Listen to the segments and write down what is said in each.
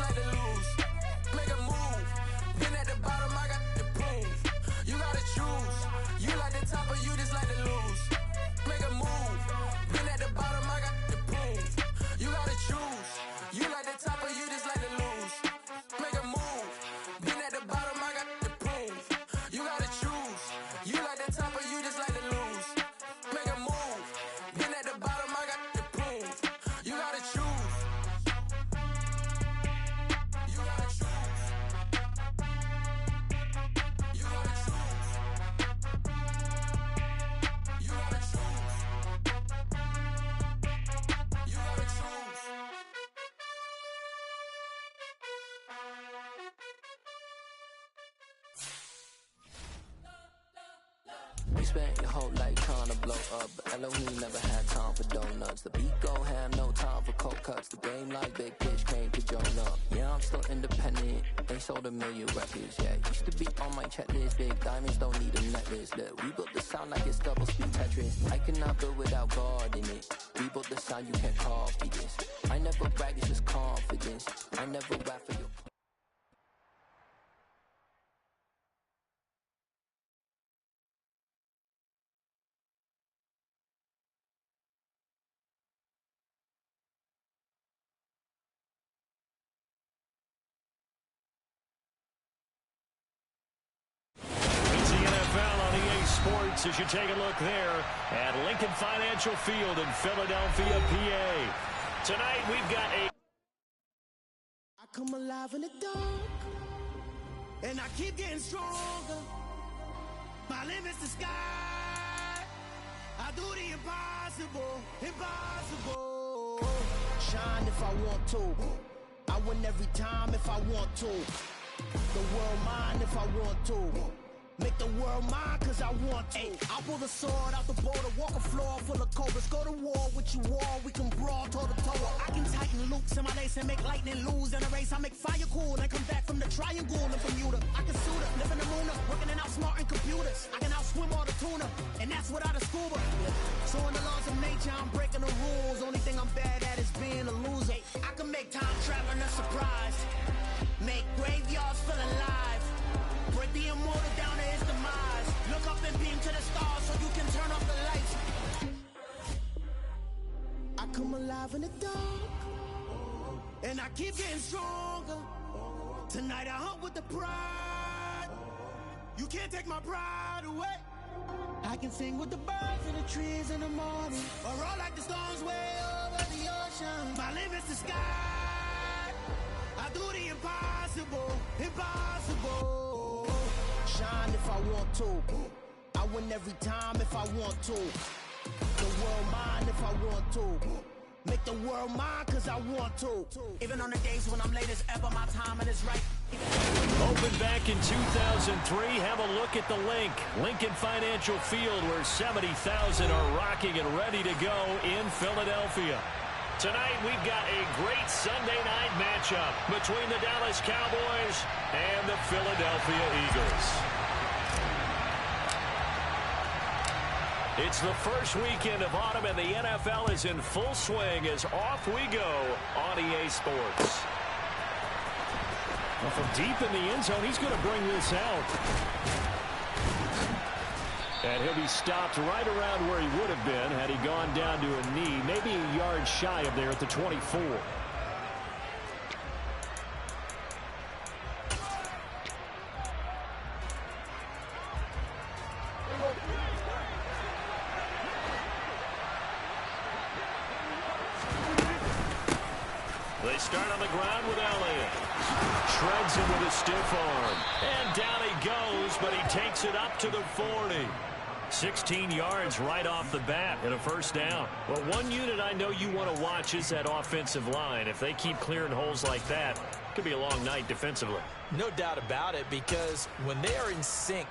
like to lose. Make a move. Been at the bottom, I got the proof. You gotta choose. You like the top or you just like to lose. Make a move. Been at the bottom, I got the proof. You gotta choose. You like the top or you just like to lose. Make a move. Been at the bottom, I got the proof. You gotta choose. You like the top or you just like to lose. Make a move. Been at the bottom, I got the proof. You gotta choose. You gotta choose. You gotta choose. You gotta choose. You gotta choose. You spent your whole life trying to blow up, but Elohim never had time for donuts. The beat go ham, no time for cold cuts. The game like big bitch came to join up. Yeah, I'm still independent. They sold 1 million records. Yeah, used to be on my checklist. Big diamonds don't need a necklace. Look, we built the sound like it's double speed Tetris. I cannot build without God in it. We built the sound, you can't copy this. I never brag, it's just confidence. I never rap for your. It's the NFL on EA Sports as you take a look there at Lincoln Financial Field in Philadelphia, PA. Tonight we've got a... I come alive in the dark, and I keep getting stronger. My limit's the sky. I do the impossible, impossible. Shine if I want to. I win every time if I want to. The world mine if I want to. Make the world mine cause I want to. I pull the sword out the border, walk a floor full of cobras. Go to war with you all, we can brawl toe to toe. I can tighten loops in my lace and make lightning lose in a race. I make fire cool and come back from the triangle in Bermuda. I can suit up, live in the moon up, working and outsmarting computers. I can outswim all the tuna, and that's without a scuba. So in the laws of nature, I'm breaking the rules. Only thing I'm bad at is being a loser. I can make time traveling a surprise. Make graveyards feel alive. Break the immortal down to his demise. Look up and beam to the stars so you can turn off the lights. I come alive in the dark, and I keep getting stronger. Tonight I hunt with the pride. You can't take my pride away. I can sing with the birds and the trees in the morning, or roll like the storms way over the ocean. My limit's the sky. I do the impossible, impossible. Shine if I want to. I win every time if I want to. The world mine if I want to. Make the world mine cause I want to. Even on the days when I'm late as ever, my timing is right. Opened back in 2003. Have a look at the link. Lincoln Financial Field, where 70,000 are rocking and ready to go in Philadelphia. Tonight we've got a great Sunday night matchup between the Dallas Cowboys and the Philadelphia Eagles. It's the first weekend of autumn, and the NFL is in full swing as off we go on EA Sports. Well, from deep in the end zone, he's going to bring this out. And he'll be stopped right around where he would have been had he gone down to a knee, maybe a yard shy of there at the 24. They start on the ground with Elliott. Shreds him with a stiff arm. And down he goes, but he takes it up to the 40. 16 yards right off the bat and a first down. Well, one unit I know you want to watch is that offensive line. If they keep clearing holes like that, it could be a long night defensively. No doubt about it, because when they are in sync,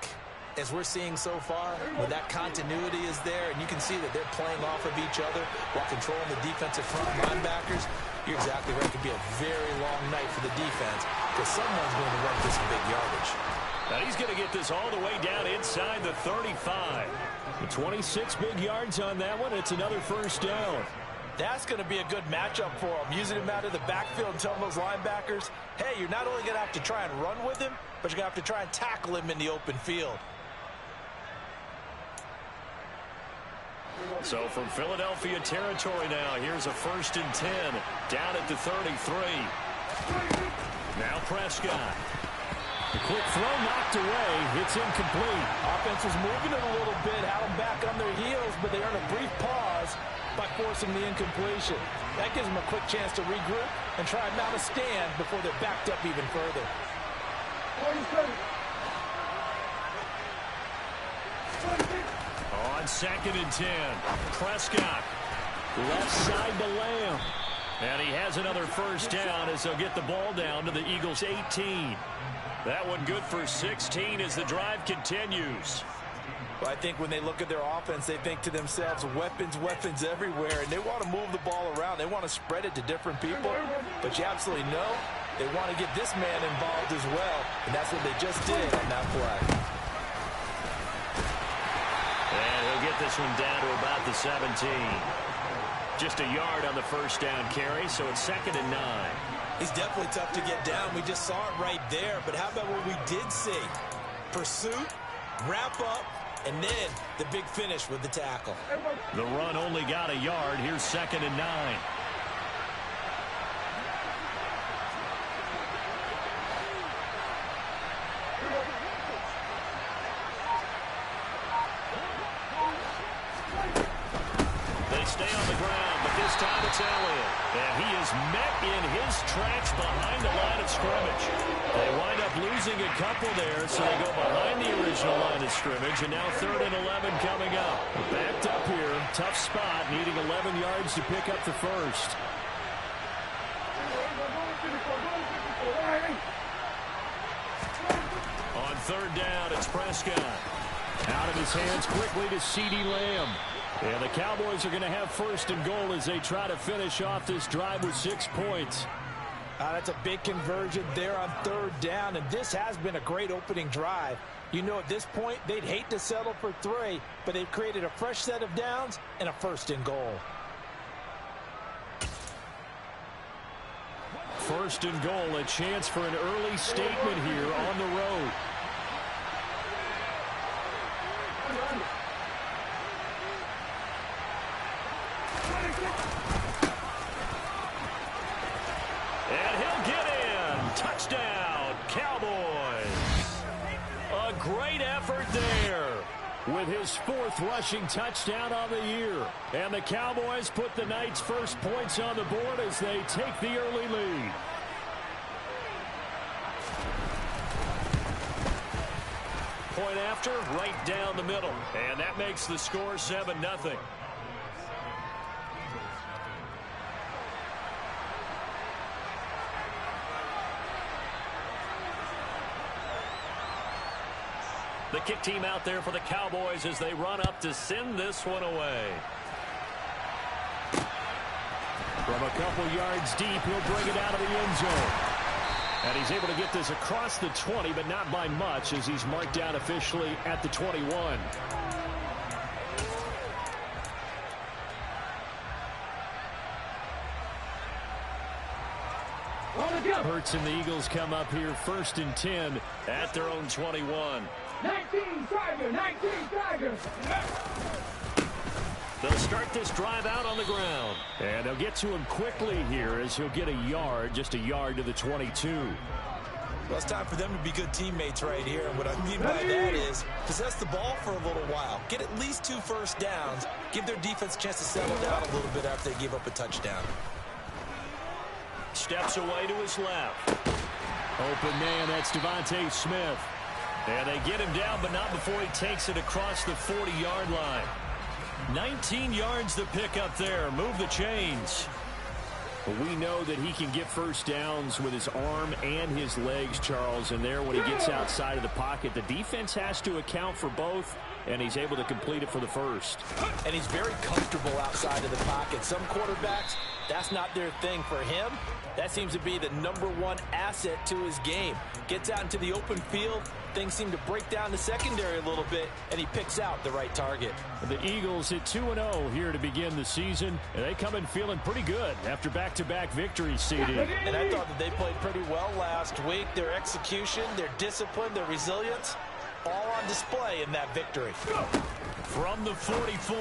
as we're seeing so far, when that continuity is there, and you can see that they're playing off of each other while controlling the defensive front linebackers, you're exactly right. It could be a very long night for the defense because someone's going to run for some big yardage. Now he's going to get this all the way down inside the 35. The 26 big yards on that one. It's another first down. That's going to be a good matchup for him. Using him out of the backfield and telling those linebackers, hey, you're not only going to have to try and run with him, but you're going to have to try and tackle him in the open field. So from Philadelphia territory now, here's a 1st and 10 down at the 33. Now Prescott. The quick throw knocked away. It's incomplete. Offense was moving it a little bit, had them back on their heels, but they earned a brief pause by forcing the incompletion. That gives them a quick chance to regroup and try and mount a stand before they're backed up even further. On 2nd and 10, Prescott. Left side to Lamb. And he has another 1st down as they'll get the ball down to the Eagles' 18. That one good for 16 as the drive continues. Well, I think when they look at their offense, they think to themselves, weapons, weapons everywhere, and they want to move the ball around. They want to spread it to different people, but you absolutely know they want to get this man involved as well, and that's what they just did on that play. And he'll get this one down to about the 17. Just a yard on the 1st down carry, so it's 2nd and 9. He's definitely tough to get down. We just saw it right there. But how about what we did see? Pursuit, wrap up, and then the big finish with the tackle. The run only got a yard. Here's 2nd and 9. They stay on the ground, but this time it's Elliott. And he is met in his tracks behind the line of scrimmage. They wind up losing a couple there, so they go behind the original line of scrimmage. And now 3rd and 11 coming up. Backed up here, tough spot, needing 11 yards to pick up the 1st. On 3rd down, it's Prescott. Out of his hands quickly to CeeDee Lamb. And the Cowboys are going to have 1st and goal as they try to finish off this drive with 6 points. That's a big conversion there on 3rd down, and this has been a great opening drive. You know, at this point, they'd hate to settle for 3, but they've created a fresh set of downs and a 1st and goal. 1st and goal, a chance for an early statement here on the road. And he'll get in. Touchdown, Cowboys. A great effort there with his 4th rushing touchdown on the year. And the Cowboys put the Knights' first points on the board as they take the early lead. Point after, right down the middle. And that makes the score 7-0. The kick team out there for the Cowboys as they run up to send this one away. From a couple yards deep, he'll bring it out of the end zone. And he's able to get this across the 20, but not by much as he's marked down officially at the 21. Hurts and the Eagles come up here 1st and 10 at their own 21. 19 Tiger, 19 Tiger. They'll start this drive out on the ground. And they'll get to him quickly here as he'll get a yard, just a yard to the 22. Well, it's time for them to be good teammates right here. And what I mean by that is possess the ball for a little while. Get at least 2 first downs. Give their defense a chance to settle down a little bit after they give up a touchdown. Steps away to his left. Open man, that's Devontae Smith. And they get him down, but not before he takes it across the 40-yard line. 19 yards to pick up there. Move the chains. But we know that he can get first downs with his arm and his legs, Charles. And there, when he gets outside of the pocket, the defense has to account for both, and he's able to complete it for the first. And he's very comfortable outside of the pocket. Some quarterbacks That's not their thing. For him, that seems to be the #1 asset to his game. Gets out into the open field, things seem to break down the secondary a little bit, and he picks out the right target. The Eagles hit 2-0 here to begin the season, and they come in feeling pretty good after back-to-back victories, CD. And I thought that they played pretty well last week. Their execution, their discipline, their resilience, all on display in that victory. From the 44,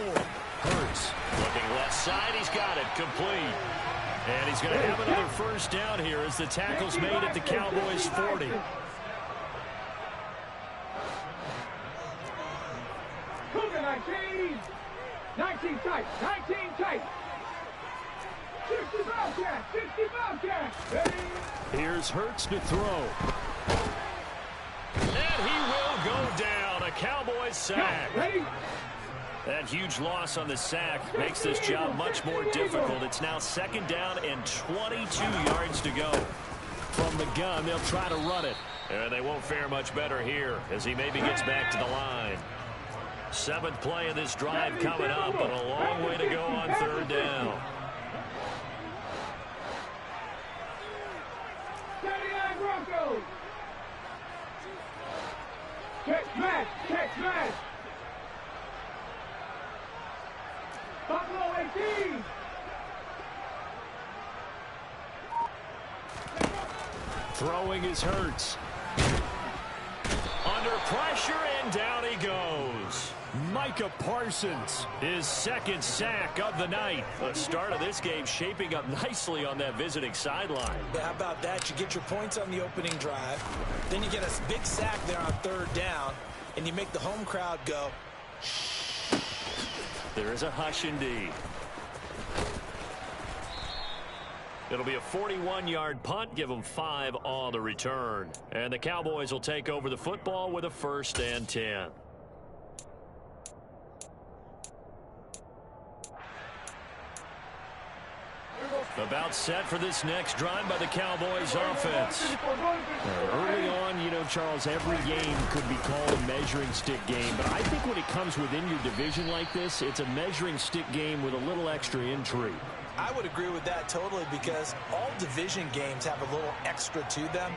Hurts looking left side. He's got it complete. And he's going to have another first down here as the tackle's made at the Cowboys' 40. Cougar 19. 19 tight. 19 tight. 60 Bobcat. 60 Bobcat. Here's Hurts to throw. And he will go down. A Cowboys sack. Ready? That huge loss on the sack makes this job much more difficult. It's now 2nd down and 22 yards to go. From the gun, they'll try to run it. And they won't fare much better here as he maybe gets back to the line. 7th play of this drive coming up, but a long way to go on 3rd down. 79 Broncos. Check smash. Check smash. Buffalo 18. Throwing is Hurts. Under pressure, and down he goes. Micah Parsons. His 2nd sack of the night. The start of this game shaping up nicely on that visiting sideline. Yeah, how about that? You get your points on the opening drive. Then you get a big sack there on 3rd down, and you make the home crowd go. There is a hush indeed. It'll be a 41-yard punt. Give them 5 on the return. And the Cowboys will take over the football with a 1st and 10. About set for this next drive by the Cowboys offense. Early on, you know, Charles, every game could be called a measuring stick game. But I think when it comes within your division like this, it's a measuring stick game with a little extra intrigue. I would agree with that totally because all division games have a little extra to them.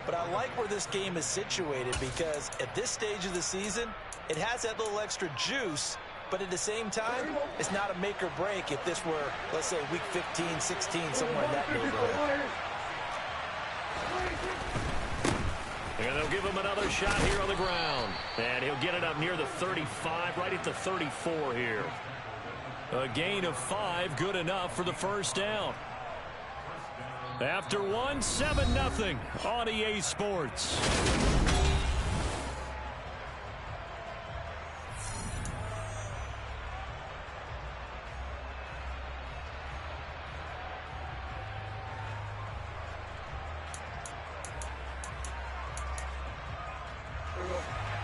But I like where this game is situated because at this stage of the season, it has that little extra juice. But at the same time, it's not a make or break if this were, let's say, week 15, 16, somewhere in that neighborhood. And they'll give him another shot here on the ground. And he'll get it up near the 35, right at the 34 here. A gain of 5, good enough for the 1st down. After one, 7-0 on EA Sports.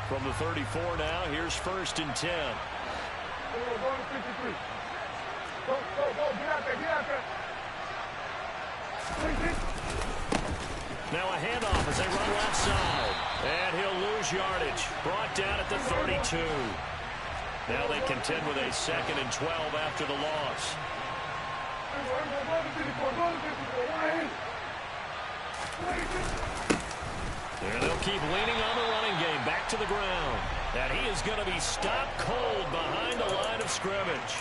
From the 34 now, here's 1st and 10. Go to 53. Go, get out there. Now a handoff as they run left side. And he'll lose yardage. Brought down at the 32. Now they contend with a 2nd and 12 after the loss. And they'll keep leaning on the running game. Back to the ground. And he is going to be stopped cold behind the line of scrimmage.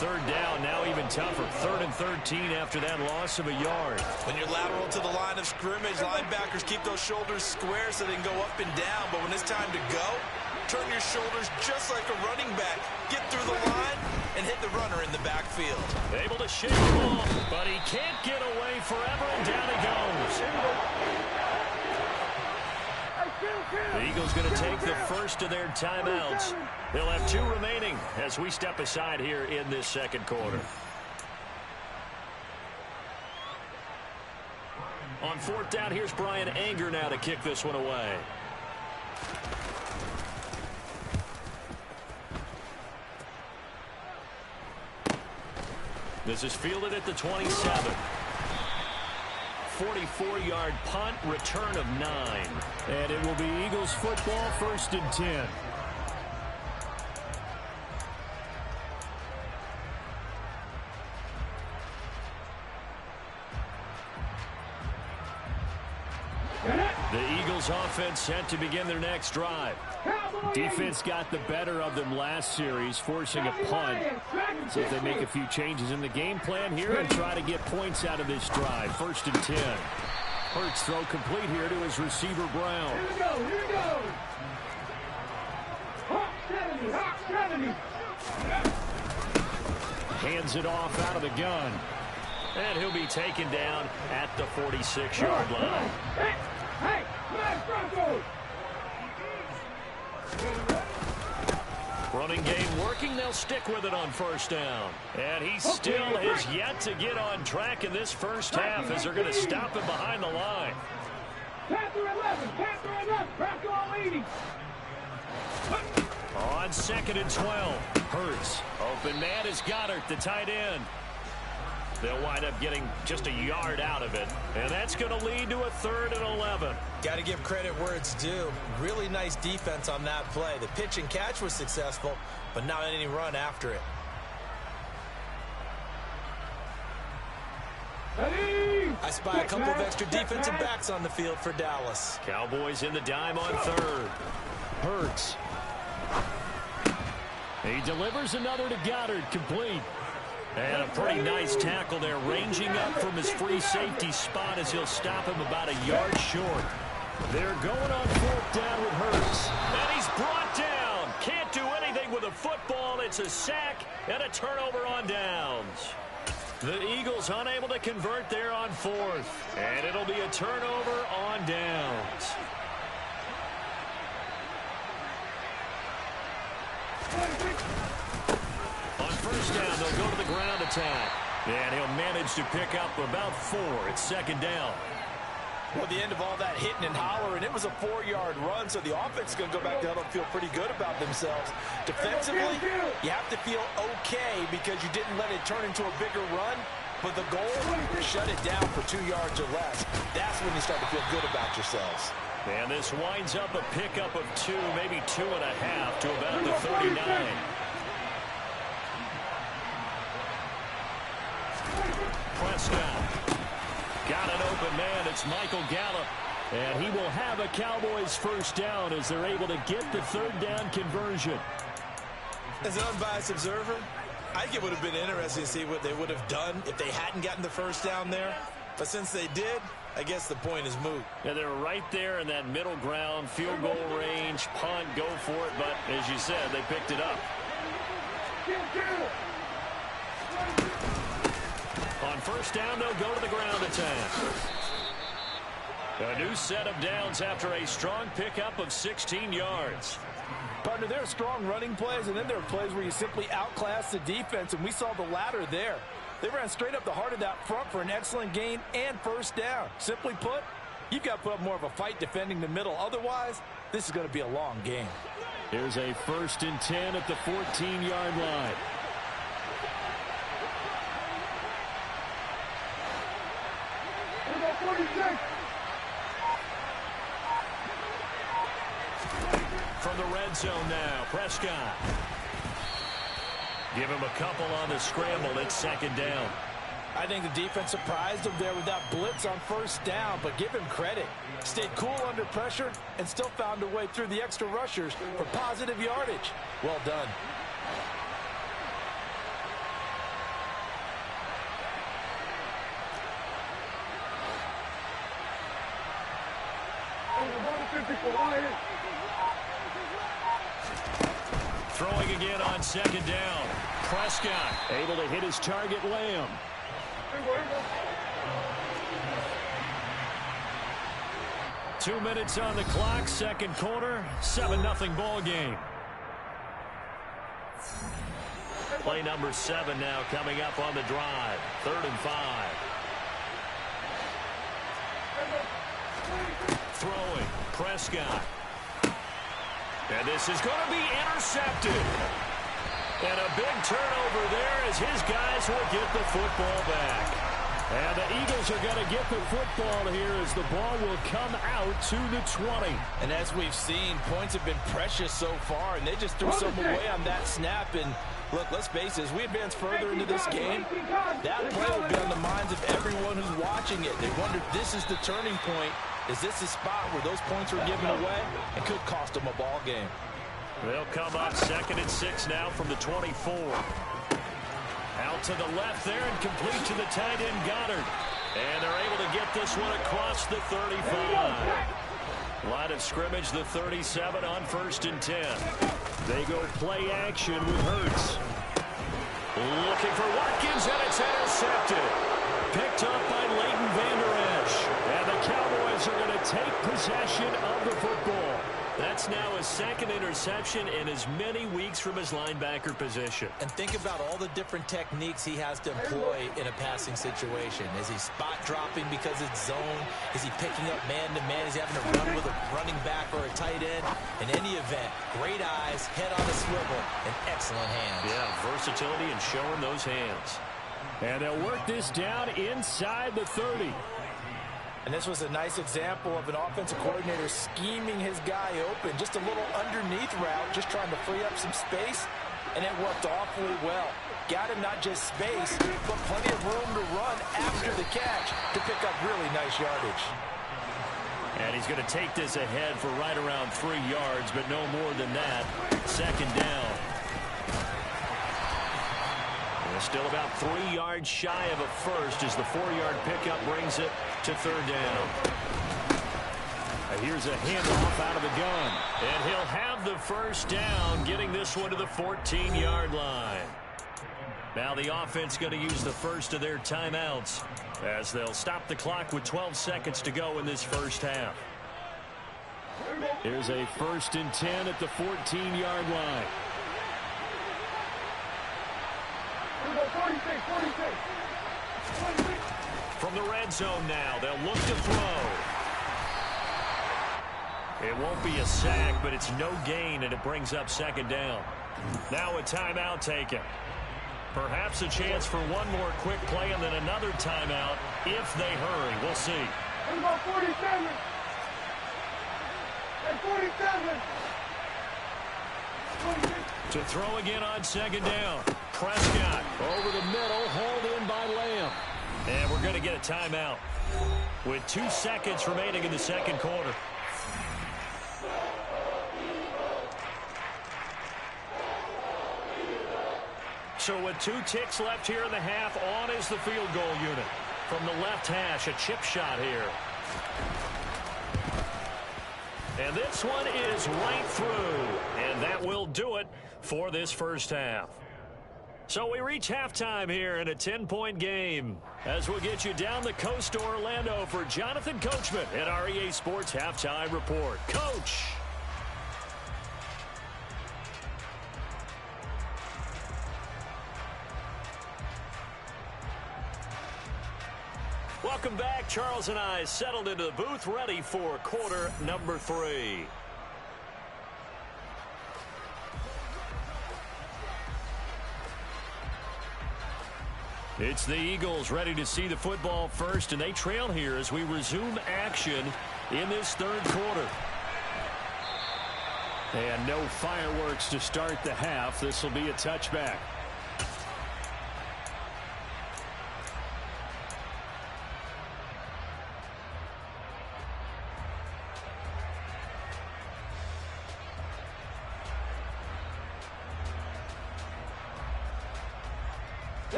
3rd down, now even tougher. 3rd and 13 after that loss of a yard. When you're lateral to the line of scrimmage, linebackers keep those shoulders square so they can go up and down. But when it's time to go, turn your shoulders just like a running back. Get through the line and hit the runner in the backfield. Able to shake the ball, but he can't get away forever, and down he goes. The Eagles going to take the first of their timeouts. They'll have 2 remaining as we step aside here in this 2nd quarter. On 4th down, here's Brian Anger now to kick this one away. This is fielded at the 27. 44-yard punt, return of 9. And it will be Eagles football, 1st and 10. The Eagles offense set to begin their next drive. Defense got the better of them last series, forcing a punt. See if they make a few changes in the game plan here and try to get points out of this drive. 1st and 10. Hurts throw complete here to his receiver, Brown. Here we go, here we go. Hawk 70, Hawk 70. Hands it off out of the gun. And he'll be taken down at the 46-yard line. Hey, man, Broncos. Running game working. They'll stick with it on 1st down. And he still has yet to get on track in this first half as they're going to stop him behind the line. Panther 11, Panther 11, Bronco 80. On 2nd and 12. Hurts. Open man is Goddard, the tight end. They'll wind up getting just a yard out of it. And that's going to lead to a 3rd and 11. Got to give credit where it's due. Really nice defense on that play. The pitch and catch was successful, but not any run after it. I spy a couple of extra defensive backs on the field for Dallas. Cowboys in the dime on 3rd. Hurts. He delivers another to Goddard, complete. And a pretty nice tackle there, ranging up from his free safety spot as he'll stop him about a yard short. They're going on 4th down with Hurts. And he's brought down. Can't do anything with a football. It's a sack and a turnover on downs. The Eagles unable to convert there on 4th. And it'll be a turnover on downs. On 1st down, they'll go to the ground attack. And he'll manage to pick up about 4 at 2nd down. Well, the end of all that hitting and hollering, it was a 4-yard run, so the offense is going to go back down and feel pretty good about themselves. Defensively, you have to feel okay because you didn't let it turn into a bigger run, but the goal, shut it down for 2 yards or less. That's when you start to feel good about yourselves. And this winds up a pickup of 2, maybe 2.5 to about the 39. Prescott. Got an open man. It's Michael Gallup. And he will have a Cowboys 1st down as they're able to get the 3rd down conversion. As an unbiased observer, I think it would have been interesting to see what they would have done if they hadn't gotten the 1st down there. But since they did, I guess the point is moot. Yeah, they're right there in that middle ground, field goal range, punt, go for it. But as you said, they picked it up. On 1st down, they'll go to the ground attack. A new set of downs after a strong pickup of 16 yards. Partner, there are strong running plays, and then there are plays where you simply outclass the defense, and we saw the latter there. They ran straight up the heart of that front for an excellent gain and 1st down. Simply put, you've got to put up more of a fight defending the middle. Otherwise, this is going to be a long game. Here's a 1st and 10 at the 14-yard line. From the red zone now, Prescott. Give him a couple on the scramble. It's 2nd down. I think the defense surprised him there with that blitz on 1st down, but give him credit. Stayed cool under pressure and still found a way through the extra rushers for positive yardage. Well done. Throwing again on 2nd down. Prescott able to hit his target, Lamb. 2 minutes on the clock, 2nd quarter, 7-0 ball game. Play number 7 now coming up on the drive. 3rd and 5. Throwing, Prescott. And this is going to be intercepted. And a big turnover there as his guys will get the football back. And the Eagles are going to get the football here as the ball will come out to the 20. And as we've seen, points have been precious so far, and they just threw some away on that snap. And look, let's face it, as we advance further into this game, that play will be on the minds of everyone who's watching it. They wonder if this is the turning point Is this a spot where those points were given away? It could cost them a ball game. They'll come up 2nd and 6 now from the 24. Out to the left there and complete to the tight end Goddard. And they're able to get this one across the 35. Line of scrimmage, the 37 on 1st and 10. They go play action with Hurts. Looking for Watkins, and it's intercepted. Picked up by Leighton Vander Esch. And the Cowboys are going to take possession of the football. That's now his 2nd interception in as many weeks from his linebacker position. And think about all the different techniques he has to employ in a passing situation. Is he spot dropping because it's zone? Is he picking up man-to-man? Is he having to run with a running back or a tight end? In any event, great eyes, head on a swivel, and excellent hands. Yeah, versatility and showing those hands. And they'll work this down inside the 30. And this was a nice example of an offensive coordinator scheming his guy open. Just a little underneath route, just trying to free up some space, and it worked awfully well. Got him not just space, but plenty of room to run after the catch to pick up really nice yardage. And he's going to take this ahead for right around 3 yards, but no more than that. 2nd down. Still about 3 yards shy of a first as the 4-yard pickup brings it to 3rd down. And here's a handoff out of the gun. And he'll have the 1st down, getting this one to the 14-yard line. Now the offense going to use the first of their timeouts as they'll stop the clock with 12 seconds to go in this first half. Here's a 1st and 10 at the 14-yard line. 46. From the red zone now, they'll look to throw. It won't be a sack, but it's no gain, and it brings up 2nd down. Now a timeout taken. Perhaps a chance for one more quick play and then another timeout if they hurry. We'll see. What about 47? At 47. To throw again on 2nd down. Prescott over the middle, hauled in by Lamb. And we're going to get a timeout with 2 seconds remaining in the 2nd quarter. So with 2 ticks left here in the half, on is the field goal unit. From the left hash, a chip shot here. And this one is right through. And that will do it for this first half. So we reach halftime here in a 10-point game as we'll get you down the coast to Orlando for Jonathan Coachman at our EA Sports Halftime Report. Coach. Welcome back. Charles and I settled into the booth ready for quarter number 3. It's the Eagles ready to see the football first, and they trail here as we resume action in this 3rd quarter. And no fireworks to start the half. This will be a touchback.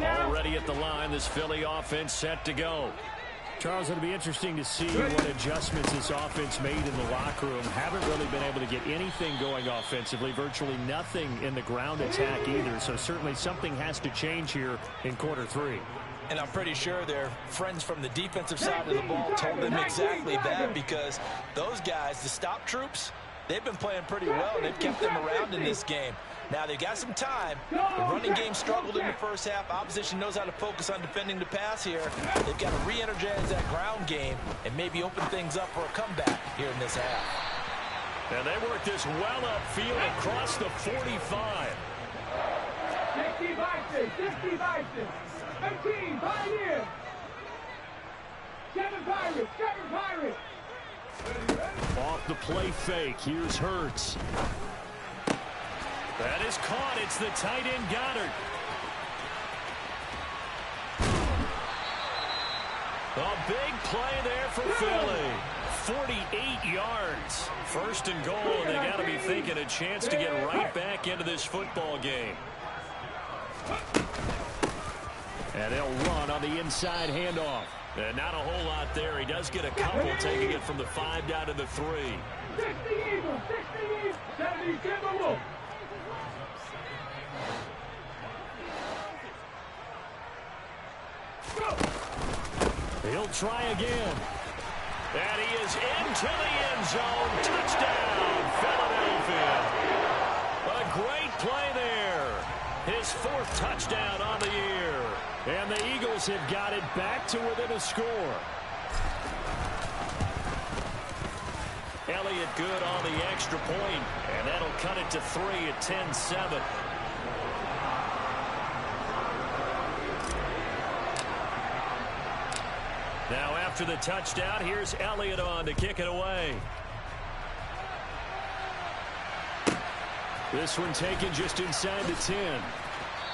Already at the line, this Philly offense set to go. Charles, it'll be interesting to see what adjustments this offense made in the locker room. Haven't really been able to get anything going offensively, virtually nothing in the ground attack either. So certainly something has to change here in quarter 3. And I'm pretty sure their friends from the defensive side of the ball told them exactly that, because those guys, the stop troops, they've been playing pretty well, and they've kept them around in this game. Now, they've got some time. The running game struggled in the first half. Opposition knows how to focus on defending the pass here. They've got to re-energize that ground game and maybe open things up for a comeback here in this half. And they work this well upfield across the 45. 60 Bison, 60 Bison, 18 Pioneer. 7 Pirates, 7 Pirates. Off the play fake, here's Hurts. That is caught. It's the tight end Goddard. A big play there for Philly. 48 yards. First and goal, and they got to be thinking a chance to get right back into this football game. And they'll run on the inside handoff. And not a whole lot there. He does get a couple, taking it from the 5 down to the 3. 60 Eagles, 70 Timberwolves. He'll try again. And he is into the end zone. Touchdown, Philadelphia. A great play there. His 4th touchdown on the year. And the Eagles have got it back to within a score. Elliott good on the extra point, and that'll cut it to 3 at 10-7. Now after the touchdown, here's Elliott on to kick it away. This one taken just inside the 10.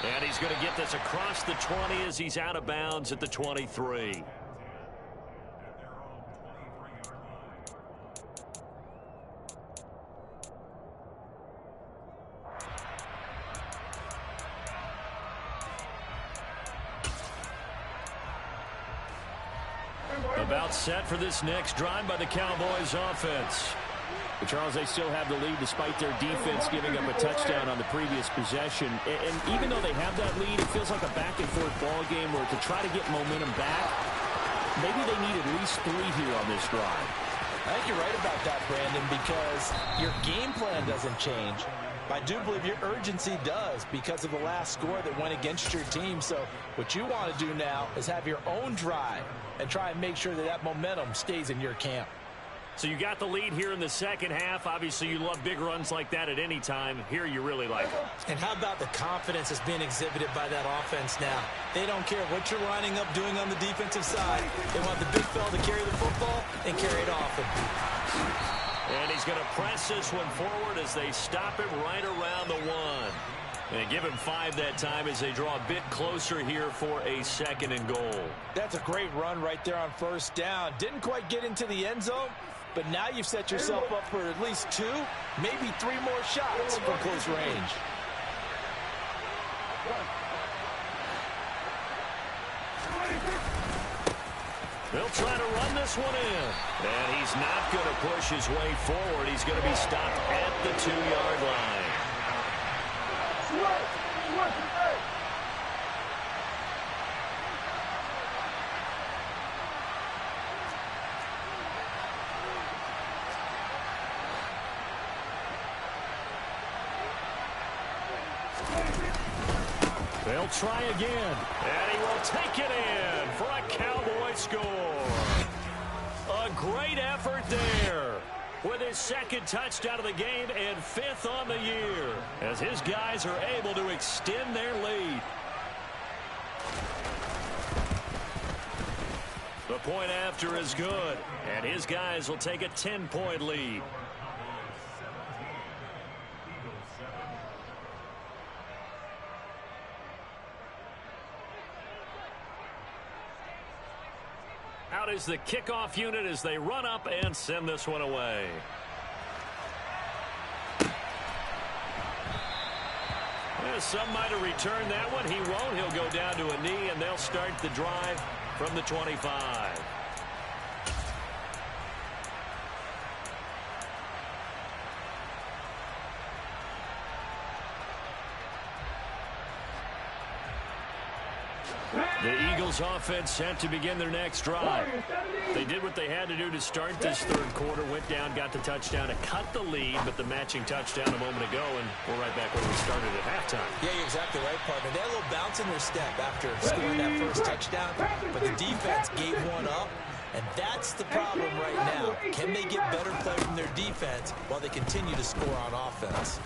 And he's going to get this across the 20 as he's out of bounds at the 23. About set for this next drive by the Cowboys offense. But Charles, they still have the lead despite their defense giving up a touchdown on the previous possession. And even though they have that lead, it feels like a back-and-forth ball game where to try to get momentum back, maybe they need at least 3 here on this drive. I think you're right about that, Brandon, because your game plan doesn't change. I do believe your urgency does because of the last score that went against your team. So what you want to do now is have your own drive and try and make sure that that momentum stays in your camp. So you got the lead here in the second half. Obviously, you love big runs like that at any time. Here you really like them. And how about the confidence that's being exhibited by that offense now? They don't care what you're lining up doing on the defensive side. They want the big fella to carry the football and carry it often. And he's going to press this one forward as they stop him right around the 1. And give him 5 that time as they draw a bit closer here for a 2nd and goal. That's a great run right there on 1st down. Didn't quite get into the end zone, but now you've set yourself up for at least 2, maybe 3 more shots from close range. They'll try to run this one in. And he's not going to push his way forward. He's going to be stopped at the 2-yard line. They'll try again. And he will take it in for a Cowboy score. A great effort there with his 2nd touchdown of the game and 5th on the year as his guys are able to extend their lead. The point after is good, and his guys will take a 10-point lead. Out is the kickoff unit as they run up and send this one away. Some might have returned that one. He won't. He'll go down to a knee, and they'll start the drive from the 25. The Eagles offense set to begin their next drive. They did what they had to do to start this 3rd quarter. Went down, got the touchdown to cut the lead, but the matching touchdown a moment ago, and we're right back where we started at halftime. Yeah, you're exactly right, partner. They had a little bounce in their step after scoring that 1st touchdown, but the defense gave one up, and that's the problem right now. Can they get better play from their defense while they continue to score on offense?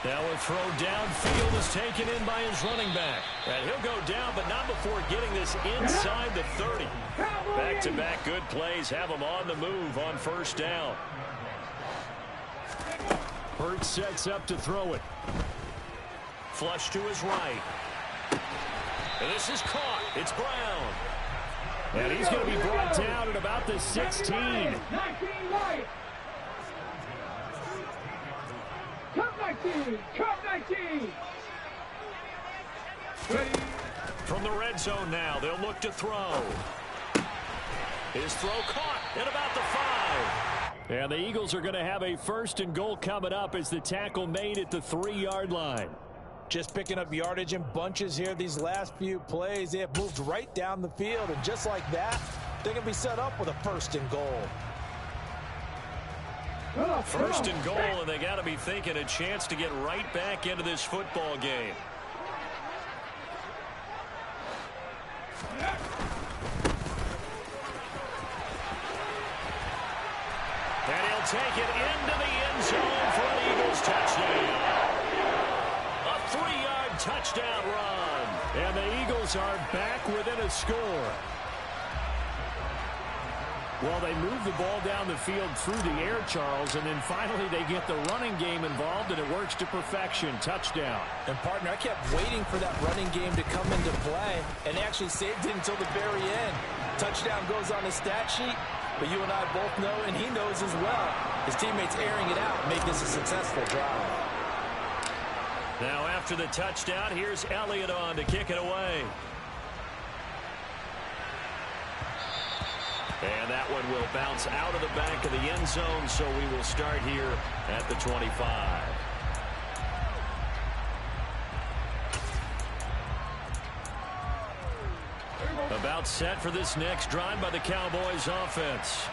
Now a throw downfield is taken in by his running back. And he'll go down, but not before getting this inside the 30. Back-to-back good plays have him on the move on 1st down. Hurts sets up to throw it. Flush to his right. And this is caught. It's Brown. And he's going to be brought down at about the 16. 19 right. Cut 19. Cut 19. From the red zone now, they'll look to throw. His throw caught at about the 5. And the Eagles are going to have a 1st and goal coming up as the tackle made at the 3-yard line. Just picking up yardage in bunches here these last few plays. They have moved right down the field, and just like that, they can be set up with a 1st and goal. 1st and goal, and they got to be thinking a chance to get right back into this football game. And he'll take it into the end zone for an Eagles touchdown. A 3-yard touchdown run. And the Eagles are back within a score. Well, they move the ball down the field through the air, Charles, and then finally they get the running game involved, and it works to perfection. Touchdown. And, partner, I kept waiting for that running game to come into play, and actually saved it until the very end. Touchdown goes on the stat sheet, but you and I both know, and he knows as well, his teammates airing it out make this a successful drive. Now after the touchdown, here's Elliott on to kick it away. And that one will bounce out of the back of the end zone, so we will start here at the 25. About set for this next drive by the Cowboys offense.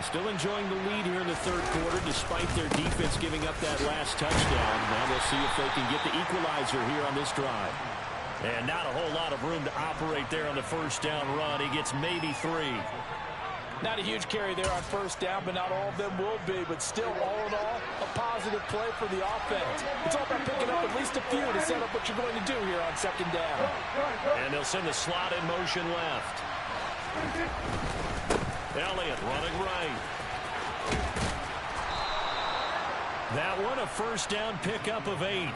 Still enjoying the lead here in the 3rd quarter despite their defense giving up that last touchdown. Now we'll see if they can get the equalizer here on this drive. And not a whole lot of room to operate there on the 1st down run. He gets maybe 3. Not a huge carry there on 1st down, but not all of them will be. But still, all in all, a positive play for the offense. It's all about picking up at least a few to set up what you're going to do here on 2nd down. And they'll send the slot in motion left. Elliott running right. That one a 1st down pickup of 8.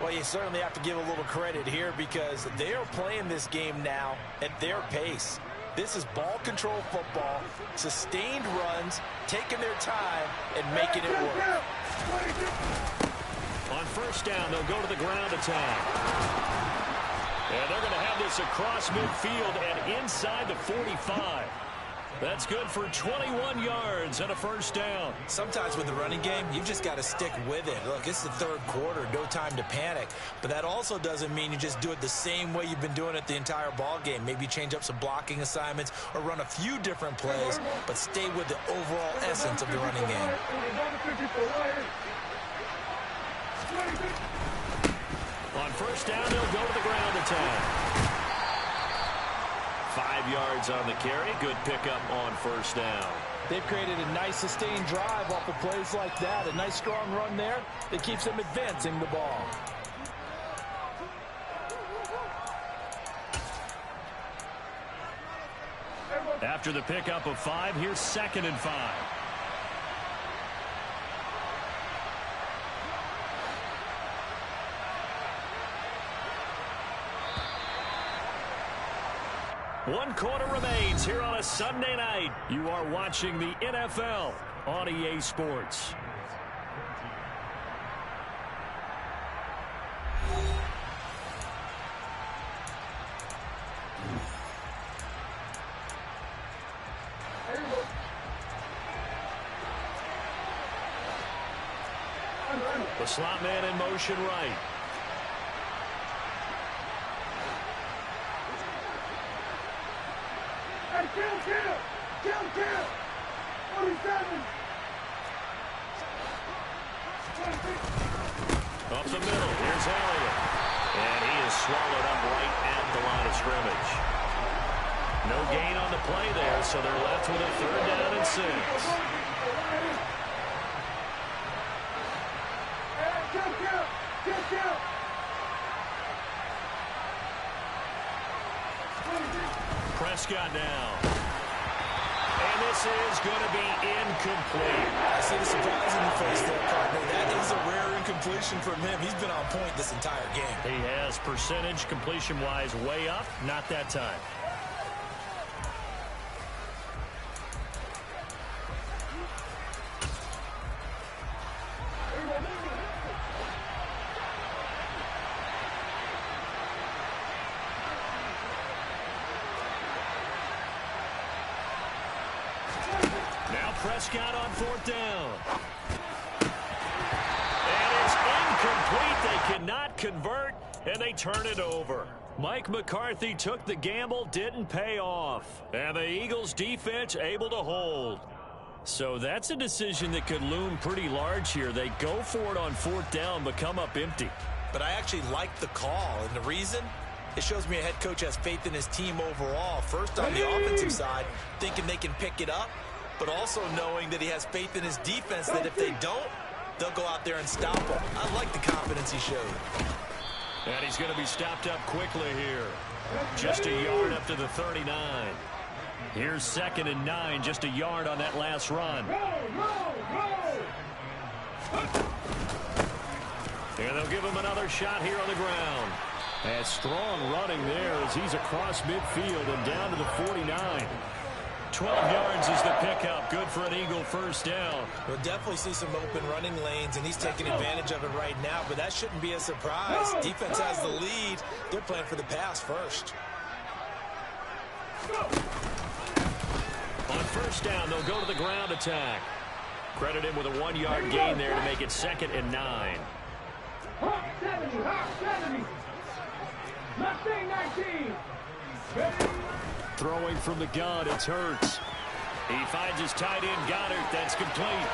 Well, you certainly have to give a little credit here because they are playing this game now at their pace. This is ball control football, sustained runs, taking their time, and making it work. On 1st down, they'll go to the ground attack. And they're going to have this across midfield and inside the 45. That's good for 21 yards and a 1st down. Sometimes with the running game, you've just got to stick with it. Look, it's the 3rd quarter, no time to panic. But that also doesn't mean you just do it the same way you've been doing it the entire ball game. Maybe change up some blocking assignments or run a few different plays, but stay with the overall essence of the running game. On 1st down, they'll go to the ground attack. 5 yards on the carry. Good pickup on 1st down. They've created a nice sustained drive off of plays like that. A nice strong run there that keeps them advancing the ball. After the pickup of 5, here's 2nd and 5. One quarter remains here on a Sunday night. You are watching the NFL on EA Sports. The slot man in motion right. Kill! 47! Up the middle, here's Elliott. And he is swallowed up right at the line of scrimmage. No gain on the play there, so they're left with a 3rd down and 6. Prescott now. And this is going to be incomplete. I see the surprise in your face there, partner. That is a rare incompletion from him. He's been on point this entire game. He has percentage completion-wise way up. Not that time. Now Prescott on 4th down. And it's incomplete. They cannot convert, and they turn it over. Mike McCarthy took the gamble, didn't pay off. And the Eagles defense able to hold. So that's a decision that could loom pretty large here. They go for it on 4th down, but come up empty. But I actually like the call, and the reason? It shows me a head coach has faith in his team overall. First, on the offensive side, thinking they can pick it up, but also knowing that he has faith in his defense that if they don't, they'll go out there and stop them. I like the confidence he showed. And he's going to be stopped up quickly here. Just a yard up to the 39. Here's 2nd and 9, just a yard on that last run. And they'll give him another shot here on the ground. A strong running there as he's across midfield and down to the 49. 12 yards is the pickup. Good for an Eagle first down. We'll definitely see some open running lanes, and he's taking advantage of it right now, but that shouldn't be a surprise. Defense has the lead. They're playing for the pass first. On first down, they'll go to the ground attack. Credit him with a 1-yard gain there to make it 2nd and 9. Hawk 70, Hawk 70. Mustang 19. Ready? Throwing from the gun, it's Hurts. He finds his tight end, Goddard. That's complete.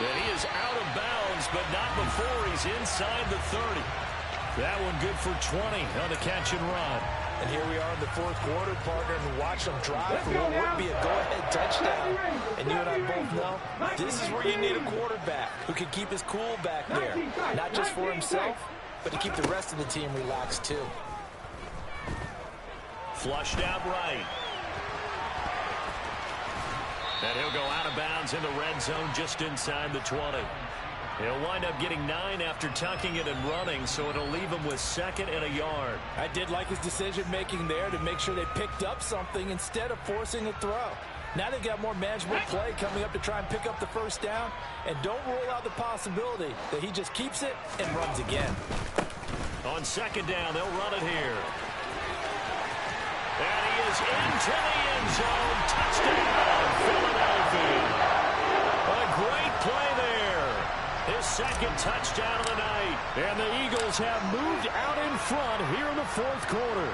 And he is out of bounds, but not before he's inside the 30. That one good for 20 on the catch and run. And here we are in the 4th quarter, partner, and watch them drive for what would be a go-ahead touchdown. And you and I both know this is where you need a quarterback who can keep his cool back there. Not just for himself, but to keep the rest of the team relaxed too. Flushed out right. And he'll go out of bounds in the red zone just inside the 20. He'll wind up getting 9 after tucking it and running, so it'll leave him with 2nd and a yard. I did like his decision-making there to make sure they picked up something instead of forcing a throw. Now they've got more manageable play coming up to try and pick up the first down, and don't rule out the possibility that he just keeps it and runs again. On 2nd down, they'll run it here. And he is into the end zone. Touchdown, Philadelphia. A great play there. His 2nd touchdown of the night. And the Eagles have moved out in front here in the 4th quarter.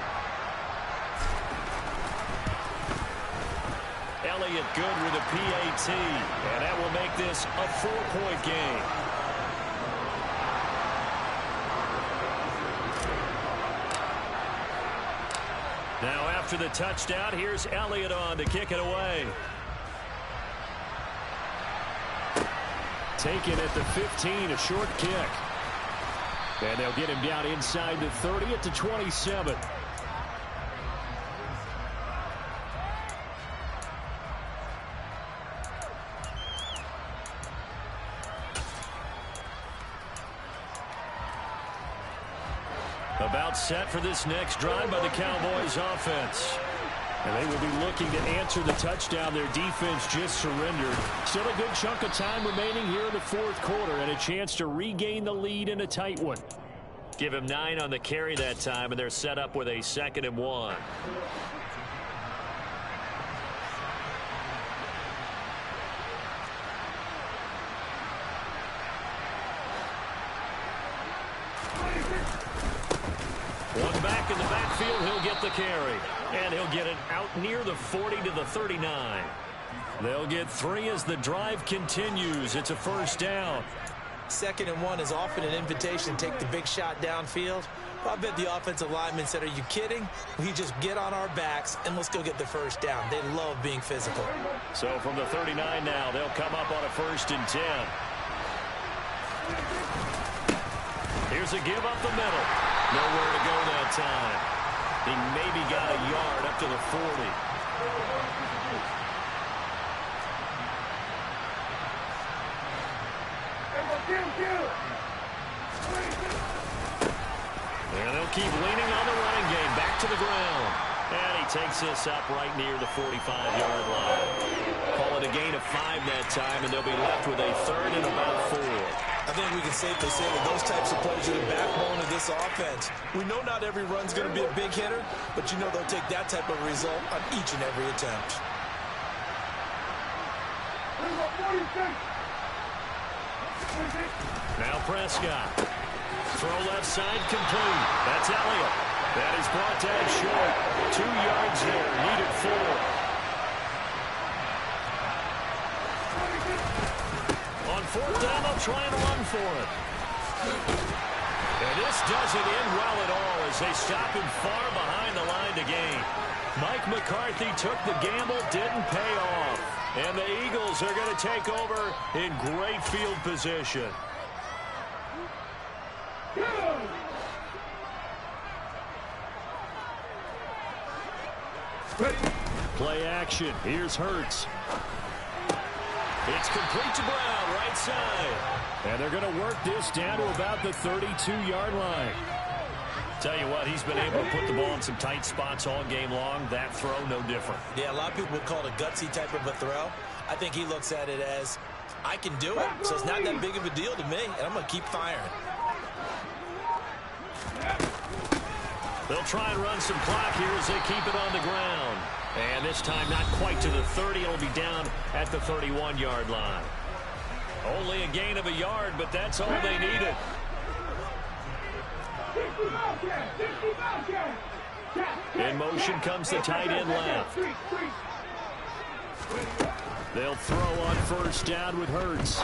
Elliott good with a PAT. And that will make this a 4-point game. Now after the touchdown, here's Elliott on to kick it away. Taken at the 15, a short kick. And they'll get him down inside the 30 at the 27. About set for this next drive by the Cowboys offense. And they will be looking to answer the touchdown their defense just surrendered. Still a good chunk of time remaining here in the 4th quarter and a chance to regain the lead in a tight one. Give him 9 on the carry that time, and they're set up with a 2nd and 1. One back in the backfield, he'll get the carry. And he'll get it out near the 40 to the 39. They'll get 3 as the drive continues. It's a first down. 2nd and 1 is often an invitation to take the big shot downfield. I bet the offensive lineman said, are you kidding? We just get on our backs and let's go get the first down. They love being physical. So from the 39 now, they'll come up on a 1st and 10. Here's a give up the middle. Nowhere to go that time. He maybe got a yard up to the 40. And they'll keep leaning on the running game. Back to the ground. And he takes this up right near the 45-yard line. Call it a gain of 5 that time, and they'll be left with a 3rd and about 4. I think we can safely say that those types of plays are the backbone of this offense. We know not every run's going to be a big hitter, but you know they'll take that type of result on each and every attempt. Now Prescott. Throw left side complete. That's Elliott. That is brought down short. 2 yards there. Needed 4. On 4th down, they'll try and run for it. And this doesn't end well at all as they stop him far behind the line to gain. Mike McCarthy took the gamble, didn't pay off. And the Eagles are going to take over in great field position. Play action. Here's Hurts. It's complete to Brown, right side. And they're going to work this down to about the 32-yard line. Tell you what, he's been able to put the ball in some tight spots all game long. That throw, no different. Yeah, a lot of people would call it a gutsy type of a throw. I think he looks at it as, I can do it, so it's not that big of a deal to me, and I'm going to keep firing. They'll try and run some clock here as they keep it on the ground. And this time not quite to the 30. It'll be down at the 31-yard line. Only a gain of a yard, but that's all they needed. In motion comes the tight end left. They'll throw on 1st down with Hurts.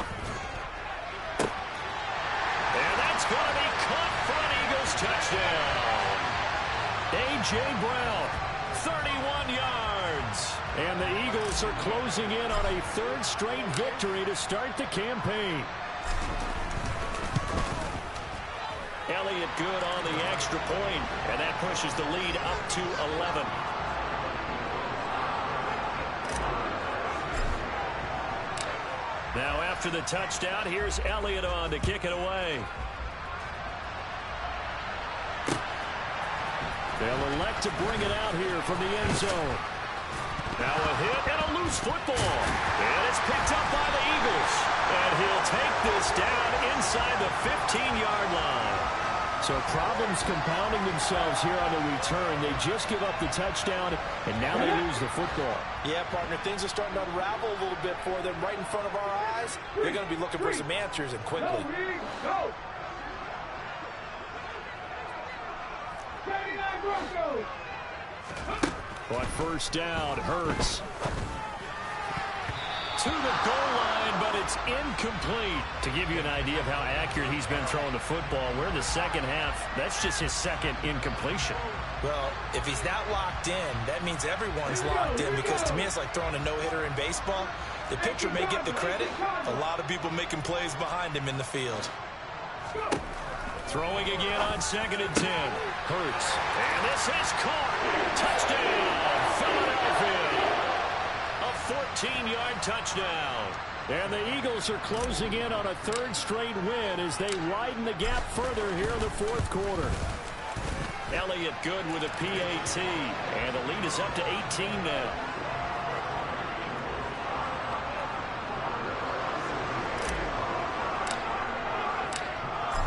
And that's going to be caught for an Eagles touchdown. A.J. Brown, 31 yards. And the Eagles are closing in on a 3rd straight victory to start the campaign. Elliott good on the extra point, and that pushes the lead up to 11. Now after the touchdown, here's Elliott on to kick it away. They'll elect to bring it out here from the end zone. Now a hit and a loose football. And it's picked up by the Eagles. And he'll take this down inside the 15-yard line. So problems compounding themselves here on the return. They just give up the touchdown, and now they lose the football. Yeah, partner, things are starting to unravel a little bit for them right in front of our eyes. They're going to be looking for some answers, and quickly. Go! On 1st down, Hurts. To the goal line, but it's incomplete. To give you an idea of how accurate he's been throwing the football, we're in the second half. That's just his 2nd incompletion. Well, if he's not locked in, that means everyone's locked in, because to me it's like throwing a no-hitter in baseball. The pitcher may get the credit. A lot of people making plays behind him in the field. Throwing again on 2nd and 10. Hurts. And this is caught. Touchdown, Philadelphia. A 14-yard touchdown. And the Eagles are closing in on a 3rd straight win as they widen the gap further here in the 4th quarter. Elliott good with a PAT. And the lead is up to 18 now.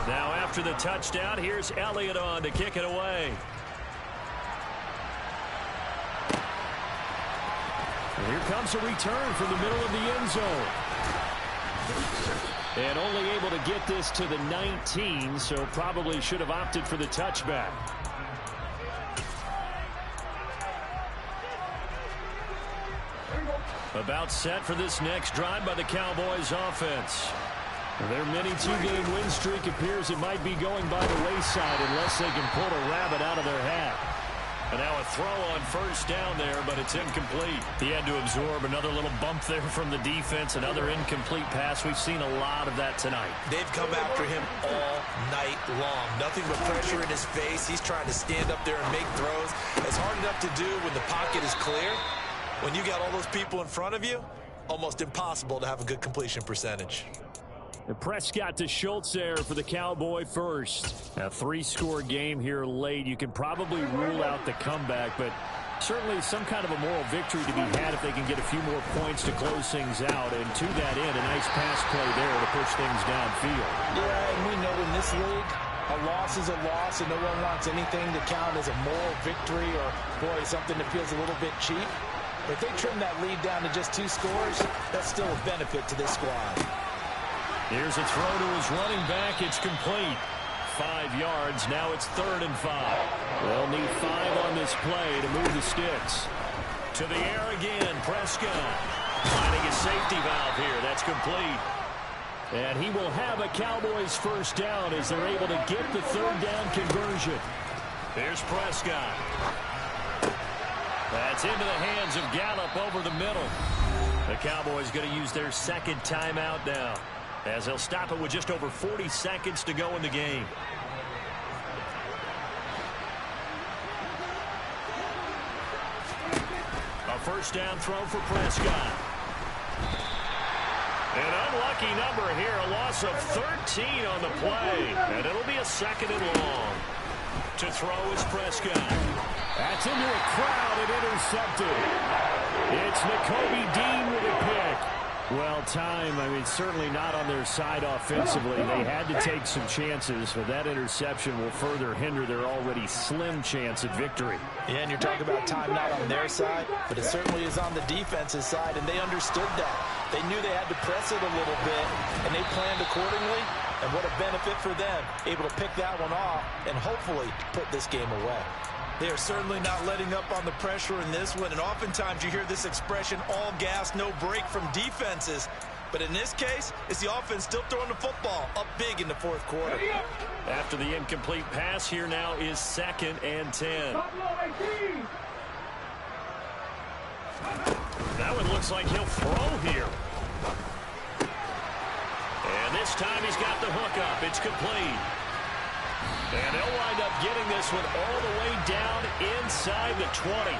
Now after the touchdown, here's Elliott on to kick it away. And here comes a return from the middle of the end zone. And only able to get this to the 19, so probably should have opted for the touchback. About set for this next drive by the Cowboys offense. Their mini 2-game win streak appears it might be going by the wayside unless they can pull a rabbit out of their hat. And now a throw on 1st down there, but it's incomplete. He had to absorb another little bump there from the defense, another incomplete pass. We've seen a lot of that tonight. They've come after him all night long. Nothing but pressure in his face. He's trying to stand up there and make throws. It's hard enough to do when the pocket is clear. When you got all those people in front of you, almost impossible to have a good completion percentage. And Prescott to Schultz there for the Cowboy first. A 3-score game here late. You can probably rule out the comeback, but certainly some kind of a moral victory to be had if they can get a few more points to close things out. And to that end, a nice pass play there to push things downfield. Yeah, and we know in this league, a loss is a loss, and no one wants anything to count as a moral victory or, boy, something that feels a little bit cheap. But if they trim that lead down to just 2 scores, that's still a benefit to this squad. Here's a throw to his running back. It's complete. 5 yards. Now it's 3rd and 5. They'll need 5 on this play to move the sticks. To the air again. Prescott finding a safety valve here. That's complete. And he will have a Cowboys first down as they're able to get the 3rd down conversion. Here's Prescott. That's into the hands of Gallup over the middle. The Cowboys going to use their 2nd timeout now, as they'll stop it with just over 40 seconds to go in the game. A first down throw for Prescott. An unlucky number here, a loss of 13 on the play. And it'll be a 2nd and long. To throw is Prescott. That's into a crowd and intercepted. It's Nakobe Dean with a pick. Well, time, certainly not on their side offensively. They had to take some chances, but that interception will further hinder their already slim chance at victory. Yeah, and you're talking about time not on their side, but it certainly is on the defensive side, and they understood that. They knew they had to press it a little bit, and they planned accordingly, and what a benefit for them, able to pick that one off and hopefully put this game away. They are certainly not letting up on the pressure in this one, and oftentimes you hear this expression, all gas, no break from defenses. But in this case, it's the offense still throwing the football up big in the 4th quarter. After the incomplete pass, here now is 2nd and 10. That one looks like he'll throw here. And this time he's got the hook up. It's complete. And they'll wind up getting this one all the way down inside the 20.